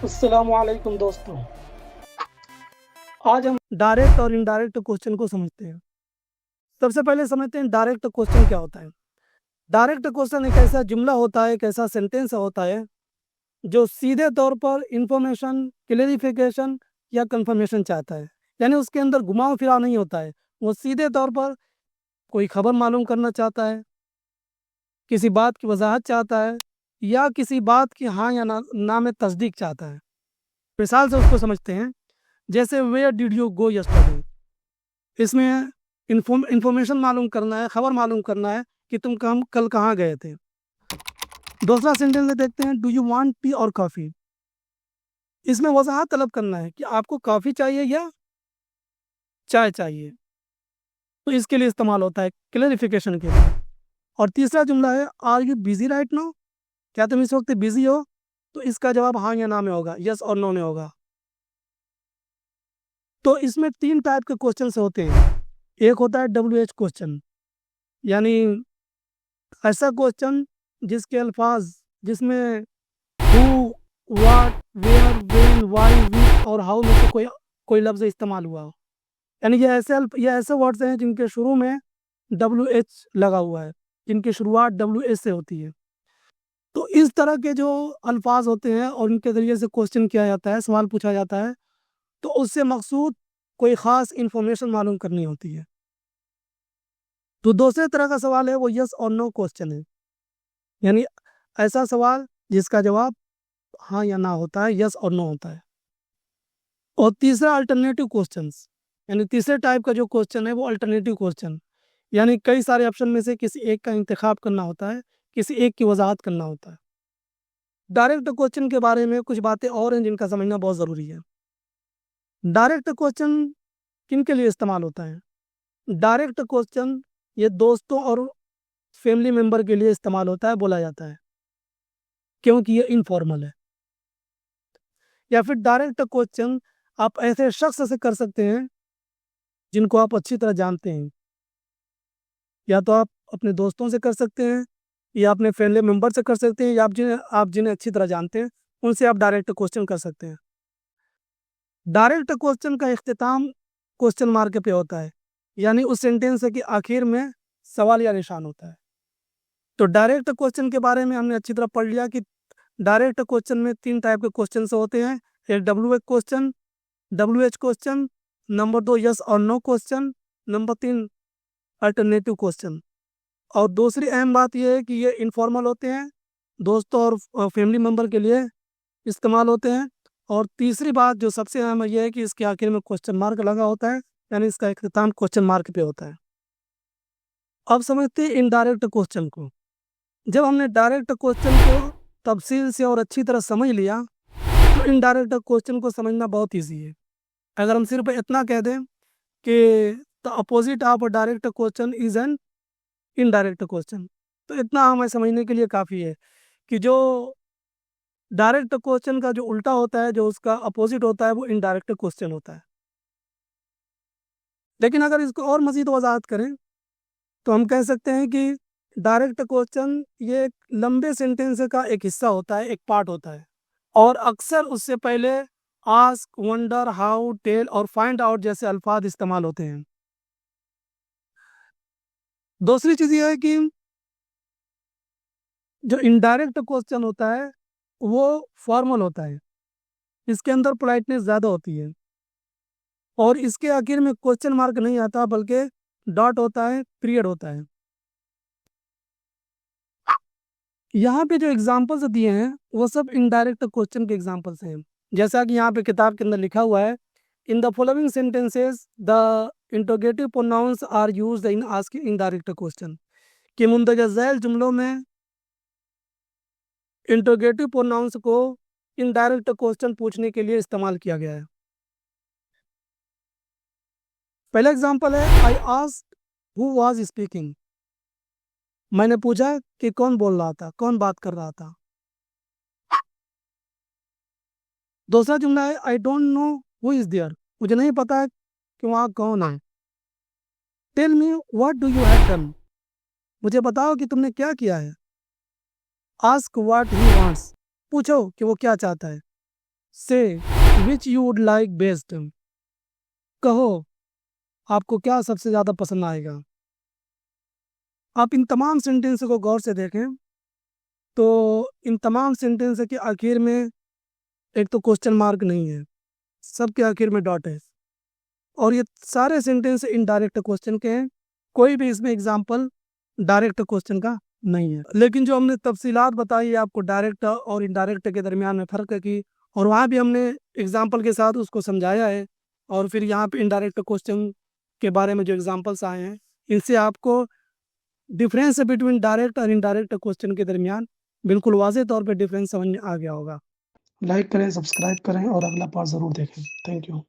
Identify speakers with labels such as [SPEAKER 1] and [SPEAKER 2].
[SPEAKER 1] अस्सलामुअलैकुम दोस्तों। आज हम डायरेक्ट और इनडायरेक्ट क्वेश्चन को समझते हैं। सबसे पहले समझते हैं डायरेक्ट क्वेश्चन क्या होता है। डायरेक्ट क्वेश्चन एक ऐसा जुमला होता है, एक ऐसा सेंटेंस होता है जो सीधे तौर पर इंफॉर्मेशन, क्लेरिफिकेशन या कंफर्मेशन चाहता है। यानी उसके अंदर घुमाव फिराव नहीं होता है। वो सीधे तौर पर कोई खबर मालूम करना चाहता है, किसी बात की वजाहत चाहता है या किसी बात की हाँ या ना में तस्दीक चाहता है। मिसाल से उसको समझते हैं, जैसे where did you go yesterday. इसमें इंफॉर्मेशन मालूम करना है, खबर मालूम करना है कि तुम कल कहाँ गए थे। दूसरा सेंटेंस में देखते हैं, डू यू वांट टी और कॉफ़ी। इसमें वजाहत तलब करना है कि आपको कॉफ़ी चाहिए या चाय चाहिए, तो इसके लिए इस्तेमाल होता है क्लैरिफिकेशन के लिए। और तीसरा जुमला है, are you busy right now, क्या तुम इस वक्त बिजी हो, तो इसका जवाब हाँ या ना में होगा, यस और नो में होगा। तो इसमें तीन टाइप के क्वेश्चन होते हैं। एक होता है WH क्वेश्चन, यानी ऐसा क्वेश्चन जिसके अल्फाज, जिसमें who, what, where, when, why, which और हाउ में से कोई लफ्ज़ इस्तेमाल हुआ हो। यानी ये ऐसे वर्ड्स हैं जिनके शुरू में WH लगा हुआ है, जिनकी शुरुआत WH से होती है। तो इस तरह के जो अल्फाज होते हैं और उनके ज़रिए से क्वेश्चन किया जाता है, सवाल पूछा जाता है, तो उससे मकसूद कोई ख़ास इंफॉर्मेशन मालूम करनी होती है। तो दूसरे तरह का सवाल है वो यस और नो क्वेश्चन है, यानी ऐसा सवाल जिसका जवाब हाँ या ना होता है, यस और नो होता है। और तीसरा अल्टरनेटिव क्वेश्चंस, यानी तीसरे टाइप का जो क्वेश्चन है वो अल्टरनेटिव क्वेश्चन, यानी कई सारे ऑप्शन में से किसी एक का इंतखाब करना होता है, किसी एक की वजाहत करना होता है। डायरेक्ट क्वेश्चन के बारे में कुछ बातें और हैं जिनका समझना बहुत ज़रूरी है। डायरेक्ट क्वेश्चन किन के लिए इस्तेमाल होता है? डायरेक्ट क्वेश्चन ये दोस्तों और फैमिली मेम्बर के लिए इस्तेमाल होता है, बोला जाता है, क्योंकि ये इनफॉर्मल है। या फिर डायरेक्ट क्वेश्चन आप ऐसे शख्स से कर सकते हैं जिनको आप अच्छी तरह जानते हैं, या तो आप अपने दोस्तों से कर सकते हैं, या अपने फैमिली मेम्बर से कर सकते हैं, या आप जिन्हें अच्छी तरह जानते हैं उनसे आप डायरेक्ट क्वेश्चन कर सकते हैं। डायरेक्ट क्वेश्चन का इख्तिताम क्वेश्चन मार्क पे होता है, यानी उस सेंटेंस के आखिर में सवाल या निशान होता है। तो डायरेक्ट क्वेश्चन के बारे में हमने अच्छी तरह पढ़ लिया कि डायरेक्ट क्वेश्चन में तीन टाइप के क्वेश्चन होते हैं। एक WH क्वेश्चन, नंबर 2 यस और no question, number 3 alternative question. और दूसरी अहम बात यह है कि ये इनफॉर्मल होते हैं, दोस्तों और फैमिली मेम्बर के लिए इस्तेमाल होते हैं। और तीसरी बात जो सबसे अहम है यह है कि इसके आखिर में क्वेश्चन मार्क लगा होता है, यानी इसका इख्तिताम क्वेश्चन मार्क पे होता है। अब समझते हैं इनडायरेक्ट क्वेश्चन को। जब हमने डायरेक्ट क्वेश्चन को तफसील से और अच्छी तरह समझ लिया, तो इनडायरेक्ट क्वेश्चन को समझना बहुत ईजी है। अगर हम सिर्फ इतना कह दें कि the opposite of direct question is an indirect question, तो इतना हमें समझने के लिए काफ़ी है कि जो डायरेक्ट क्वेश्चन का जो उल्टा होता है, जो उसका अपोजिट होता है, वो इनडायरेक्ट क्वेश्चन होता है। लेकिन अगर इसको और मज़ीद वजाहत करें तो हम कह सकते हैं कि डायरेक्ट क्वेश्चन ये एक लंबे सेंटेंस का एक हिस्सा होता है, एक पार्ट होता है, और अक्सर उससे पहले आस्क, वंडर, हाउ, टेल और फाइंड आउट जैसे अल्फाज इस्तेमाल होते हैं। दूसरी चीज़ ये है कि जो इनडायरेक्ट क्वेश्चन होता है वो फॉर्मल होता है, इसके अंदर पोलाइटनेस ज़्यादा होती है, और इसके आखिर में क्वेश्चन मार्क नहीं आता बल्कि डॉट होता है, पीरियड होता है। यहाँ पे जो एग्जाम्पल्स दिए हैं वो सब इनडायरेक्ट क्वेश्चन के एग्जाम्पल्स हैं। जैसा कि यहाँ पे किताब के अंदर लिखा हुआ है, in the following sentences the interrogative pronouns are used in asking indirect question, कि मुंदरजा झैल जुमलों में इंटरोगेटिव प्रोनाउंस को इनडायरेक्ट क्वेश्चन पूछने के लिए इस्तेमाल किया गया है। पहला एग्जाम्पल है, I asked who was speaking. मैंने पूछा कि कौन बोल रहा था, कौन बात कर रहा था। दूसरा जुमला है, I don't know who is there. मुझे नहीं पता है कि वहाँ कौन है। Tell me what do you have done. मुझे बताओ कि तुमने क्या किया है। Ask what he wants. पूछो कि वो क्या चाहता है। Say which you would like best. कहो आपको क्या सबसे ज़्यादा पसंद आएगा। आप इन तमाम सेंटेंस को गौर से देखें तो इन तमाम सेंटेंस के आखिर में एक तो क्वेश्चन मार्क नहीं है, सबके आखिर में डॉट है, और ये सारे सेंटेंस इनडायरेक्ट क्वेश्चन के हैं। कोई भी इसमें एग्जाम्पल डायरेक्ट क्वेश्चन का नहीं है। लेकिन जो हमने तफसीलात बताई है आपको डायरेक्ट और इनडायरेक्ट के दरमियान में फ़र्क की, और वहाँ भी हमने एग्जाम्पल के साथ उसको समझाया है, और फिर यहाँ पे इनडायरेक्ट क्वेश्चन के बारे में जो एग्जाम्पल्स आए हैं इनसे आपको डिफरेंस बिटवीन डायरेक्ट और इनडायरेक्ट क्वेश्चन के दरमियान बिल्कुल वाज़ेह तौर पे डिफरेंस समझ में आ गया होगा। लाइक करें, सब्सक्राइब करें और अगला पार्ट ज़रूर देखें। Thank you.